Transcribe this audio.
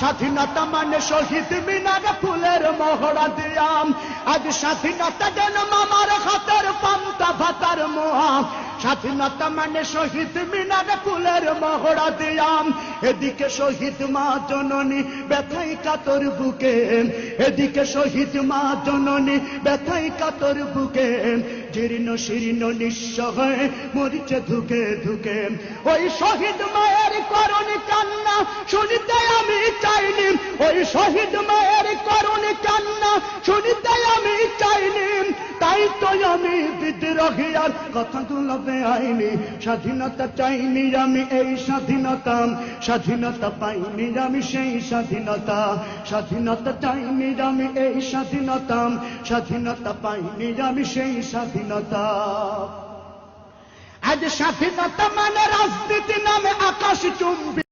স্বাধীনতা মানে শহীদ মিনারে ফুলের মহড়া দিয়াম, আজ স্বাধীনতা যেন মামার হাতের পান্তা ভাতার মোয়া। স্বাধীনতা মানে শহীদ মিনারে ফুলের মহড়া দিয়াম, এদিকে শহীদ মা জননী ব্যথাই কাতর বুকে, এদিকে শহীদ মা জননী ব্যথাই কাতর বুকে, জীর্ণ শীর্ণ নিঃস্ব হয়ে মরিচে ধুকে ধুকে। ওই শহীদ মায়ের করুণ কান্না শুনিতে আমি চাইনি, ওই শহীদ মায়ের করুণ কান্না শুনিতে আমি চাইনি, তাই তো আমি বিদ্রোহী আর কথাগুলো বেআইনি। স্বাধীনতা চাইনি আমি এই স্বাধীনতা, স্বাধীনতা পাইনি আমি সেই স্বাধীনতা, স্বাধীনতা চাইনি আমি এই স্বাধীনতা, স্বাধীনতা পাইনি আমি সেই স্বাধীনতা। আজ স্বাধীনতা মানে রাজনীতি নামে